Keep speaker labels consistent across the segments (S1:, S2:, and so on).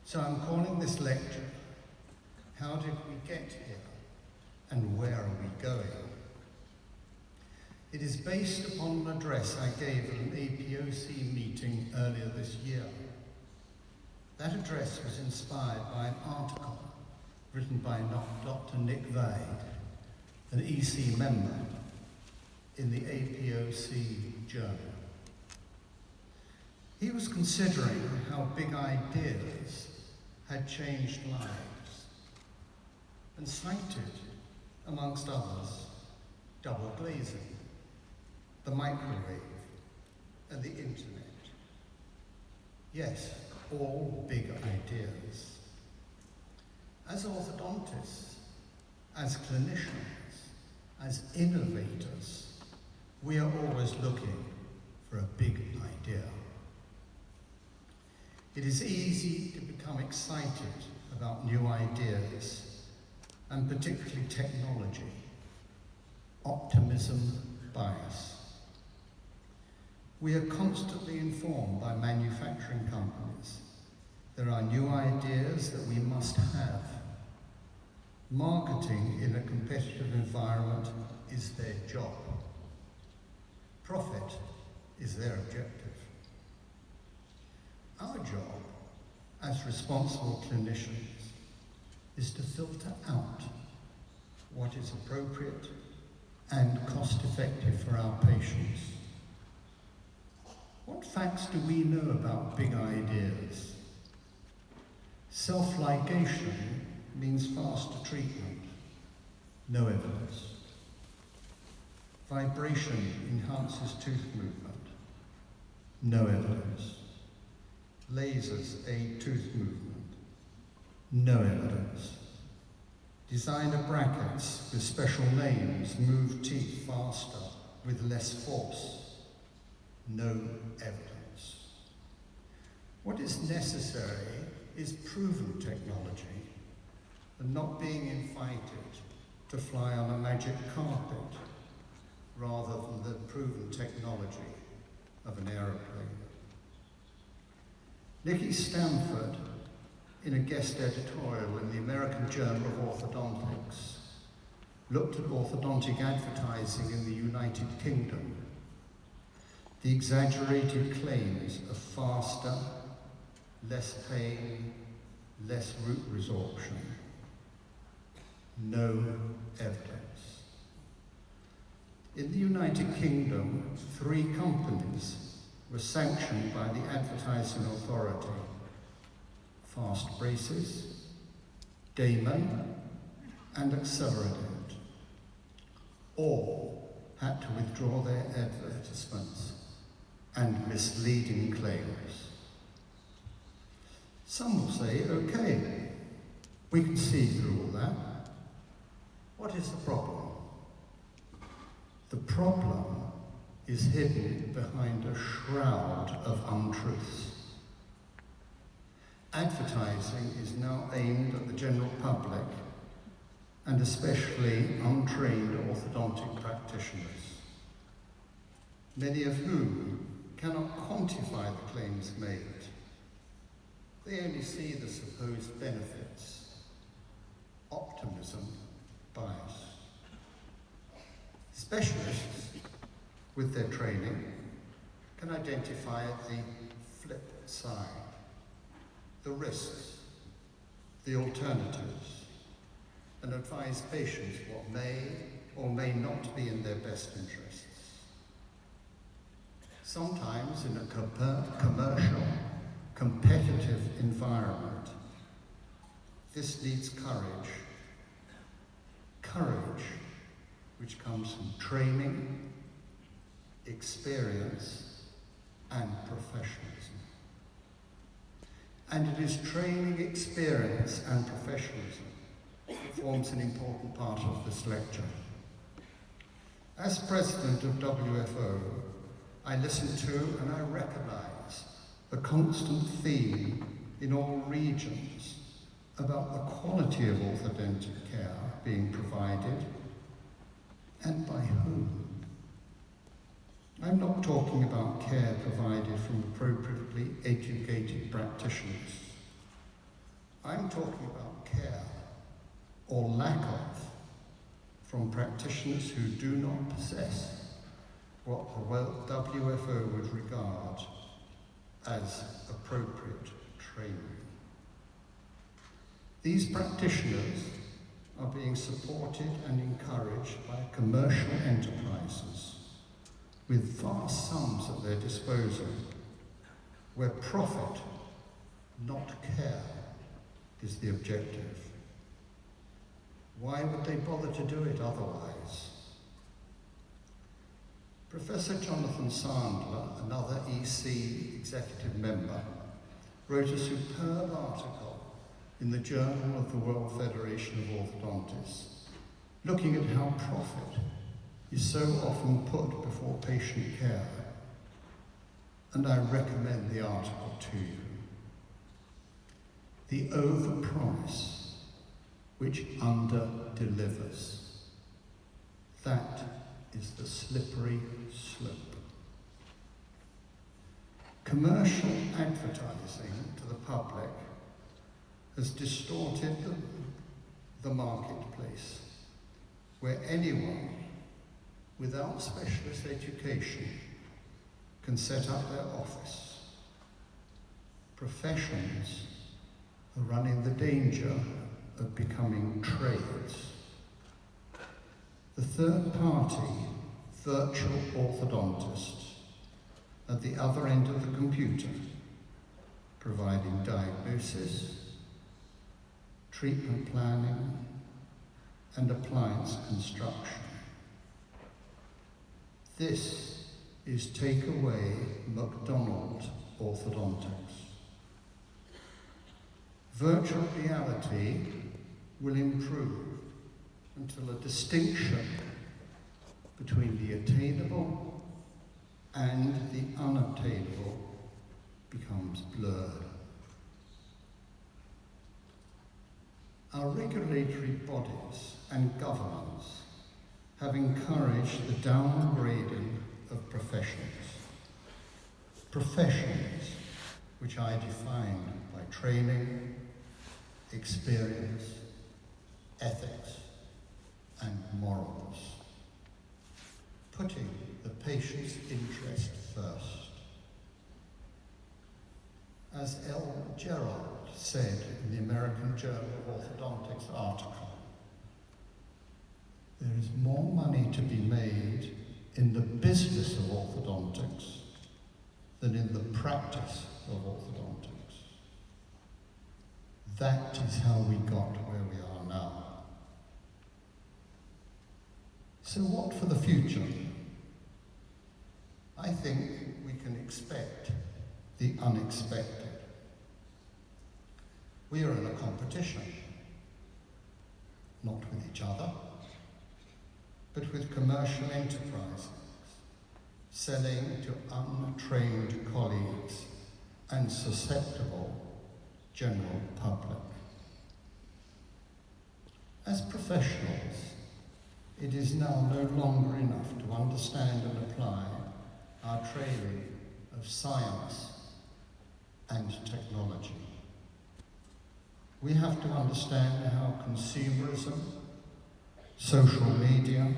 S1: So I'm calling this lecture, How Did We Get Here and Where Are We Going? It is based upon an address I gave at an APOC meeting earlier this year. That address was inspired by an article written by Dr. Nick Vade, an EC member, in the APOC journal. He was considering how big ideas had changed lives and cited, amongst others, double glazing, the microwave, and the internet. Yes, all big ideas. As orthodontists, as clinicians, as innovators, we are always looking for a big idea. It is easy to become excited about new ideas, and particularly technology. Optimism bias. We are constantly informed by manufacturing companies. There are new ideas that we must have. Marketing in a competitive environment is their job. Profit is their objective. Our job, as responsible clinicians, is to filter out what is appropriate and cost-effective for our patients. What facts do we know about big ideas? Self-ligation means faster treatment. No evidence. Vibration enhances tooth movement. No evidence. Lasers aid tooth movement. No evidence. Designer brackets with special names move teeth faster with less force. No evidence. What is necessary is proven technology and not being invited to fly on a magic carpet rather than the proven technology of an aeroplane. Nikki Stanford, in a guest editorial in the American Journal of Orthodontics, looked at orthodontic advertising in the United Kingdom. The exaggerated claims of faster, less pain, less root resorption. No evidence. In the United Kingdom, 3 companies were sanctioned by the advertising authority: Fast Braces, Damon, and Accelerate. All had to withdraw their advertisements and misleading claims. Some will say, okay, we can see through all that. What is the problem? The problem is hidden behind a shroud of untruths. Advertising is now aimed at the general public, and especially untrained orthodontic practitioners, many of whom cannot quantify the claims made. They only see the supposed benefits. Optimism bias. Specialists, with their training, can identify the flip side, the risks, the alternatives, and advise patients what may or may not be in their best interests. Sometimes in a commercial, competitive environment, this needs courage. Courage which comes from training, experience, and professionalism. And it is training, experience, and professionalism that forms an important part of this lecture. As president of WFO, I listen to and I recognize the constant theme in all regions about the quality of orthodontic care being provided and by whom. I'm not talking about care provided from appropriately educated practitioners. I'm talking about care, or lack of, from practitioners who do not possess what the WFO would regard as appropriate training. These practitioners are being supported and encouraged by commercial enterprises with vast sums at their disposal, where profit, not care, is the objective. Why would they bother to do it otherwise? Professor Jonathan Sandler, another EC executive member, wrote a superb article in the Journal of the World Federation of Orthodontists, looking at how profit is so often put before patient care, and I recommend the article to you. The overpromise which under-delivers. That is the slippery slope. Commercial advertising to the public has distorted the marketplace, where anyone without specialist education can set up their office. Professions are running the danger of becoming trades. The third-party virtual orthodontist at the other end of the computer, providing diagnosis, treatment planning, and appliance construction. This is take-away McDonald's orthodontics. Virtual reality will improve until a distinction between the attainable and the unobtainable becomes blurred. Our regulatory bodies and governments have encouraged the downgrading of professions. Professions which I define by training, experience, ethics, and morals, putting the patient's interest first. As L. Gerald said in the American Journal of Orthodontics article, there is more money to be made in the business of orthodontics than in the practice of orthodontics. That is how we got where we are now. So what for the future? I think we can expect the unexpected. We are in a competition, not with each other, but with commercial enterprises, selling to untrained colleagues and susceptible general public. As professionals, it is now no longer enough to understand and apply our training of science and technology. We have to understand how consumerism, social media,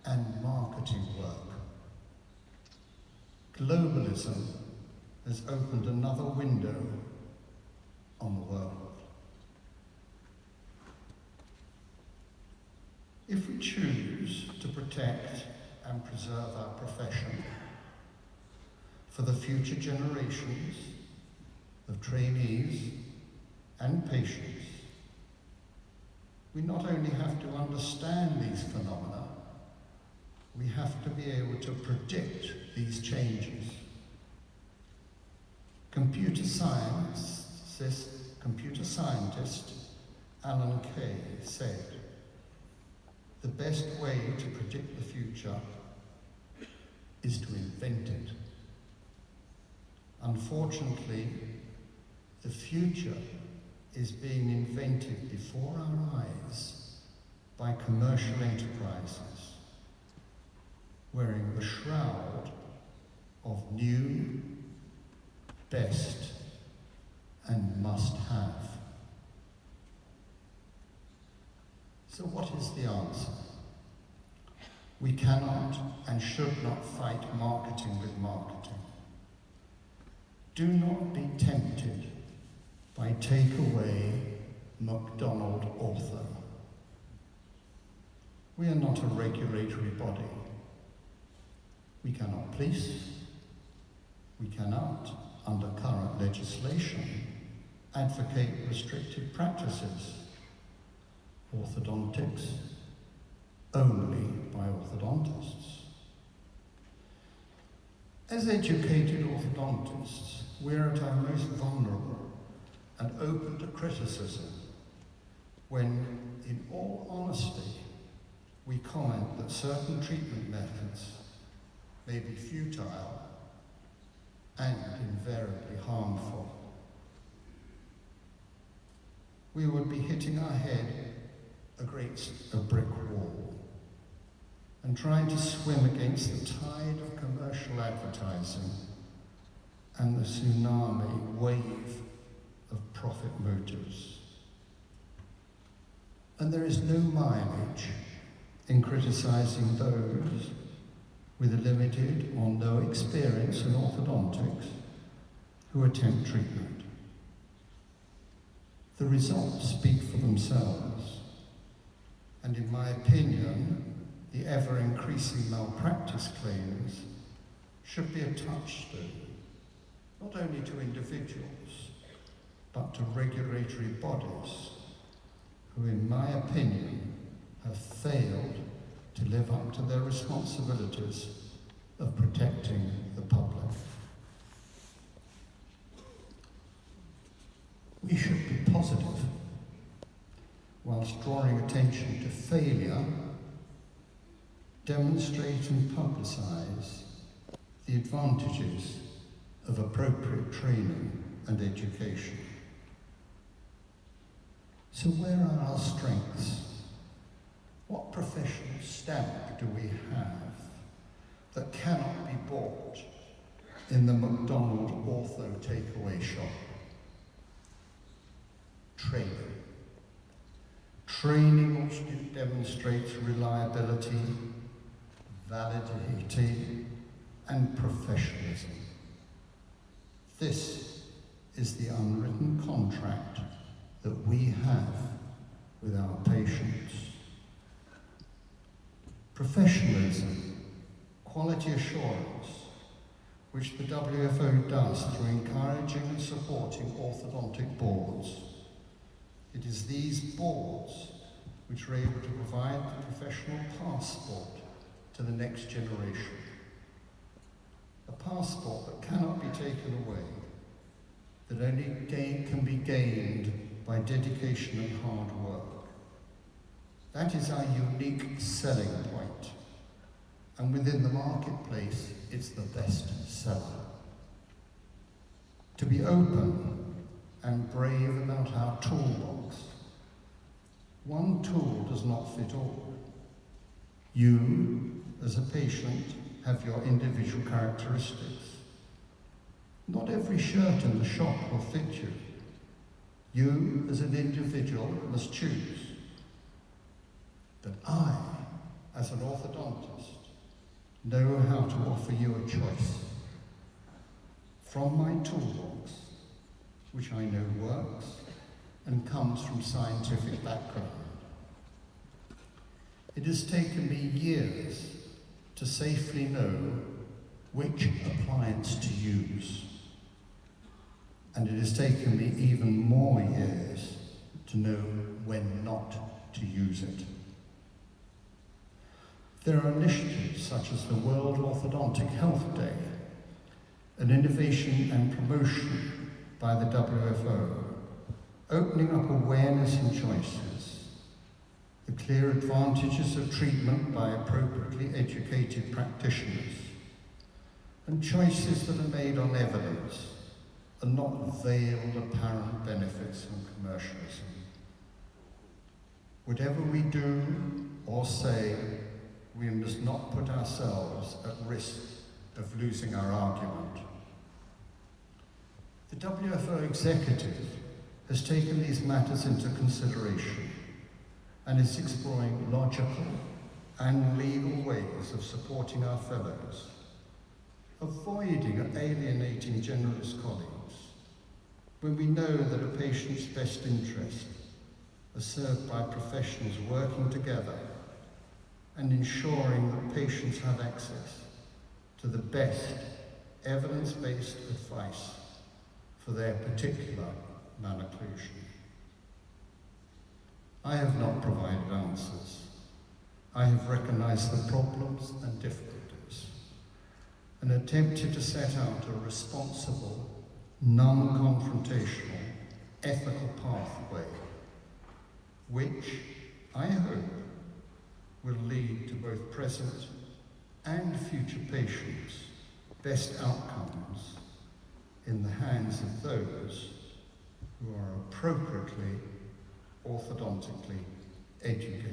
S1: and marketing work. Globalism has opened another window on the world. If we choose to protect and preserve our profession for the future generations of trainees and patients, we not only have to understand these phenomena, we have to be able to predict these changes. Computer scientist Allan Kay said, "The best way to predict the future is to invent it." Unfortunately, the future is being invented before our eyes by commercial enterprises, wearing the shroud of new, best, and must-have. So what is the answer? We cannot and should not fight marketing with marketing. Do not be tempted by takeaway McDonald Ortho. We are not a regulatory body. We cannot police. We cannot, under current legislation, advocate restricted practices. Orthodontics, only by orthodontists. As educated orthodontists, we're at our most vulnerable and open to criticism when, in all honesty, we comment that certain treatment methods may be futile and invariably harmful. We would be hitting our head against a brick wall and trying to swim against the tide of commercial advertising and the tsunami wave of profit motives. And there is no mileage in criticizing those with a limited or no experience in orthodontics who attempt treatment. The results speak for themselves, and in my opinion, the ever-increasing malpractice claims should be a touchstone, not only to individuals, but to regulatory bodies who, in my opinion, have failed to live up to their responsibilities of protecting the public. We should be positive, whilst drawing attention to failure, demonstrate and publicise the advantages of appropriate training and education. So where are our strengths? What professional stamp do we have that cannot be bought in the McDonald Ortho takeaway shop? Training. Training which demonstrates reliability, validity, and professionalism. This is the unwritten contract that we have with our patients. Professionalism, quality assurance, which the WFO does through encouraging and supporting orthodontic boards. It is these boards which are able to provide the professional passport to the next generation. A passport that cannot be taken away, that only can be gained by dedication and hard work. That is our unique selling point, and within the marketplace, it's the best seller. To be open and brave about our toolbox. One tool does not fit all. You, as a patient, have your individual characteristics. Not every shirt in the shop will fit you. You, as an individual, must choose. But I, as an orthodontist, know how to offer you a choice. From my toolbox, which I know works and comes from scientific background. It has taken me years to safely know which appliance to use. And it has taken me even more years to know when not to use it. There are initiatives such as the World Orthodontic Health Day, an innovation and promotion by the WFO, opening up awareness and choices, the clear advantages of treatment by appropriately educated practitioners, and choices that are made on evidence and not veiled apparent benefits and commercialism. Whatever we do or say, we must not put ourselves at risk of losing our argument. The WFO executive has taken these matters into consideration and is exploring logical and legal ways of supporting our fellows, avoiding alienating generalist colleagues when we know that a patient's best interests are served by professionals working together and ensuring that patients have access to the best evidence-based advice for their particular malocclusion. I have not provided answers. I have recognized the problems and difficulties and attempted to set out a responsible, non-confrontational, ethical pathway, which I hope will lead to both present and future patients' best outcomes in the hands of those who are appropriately orthodontically educated.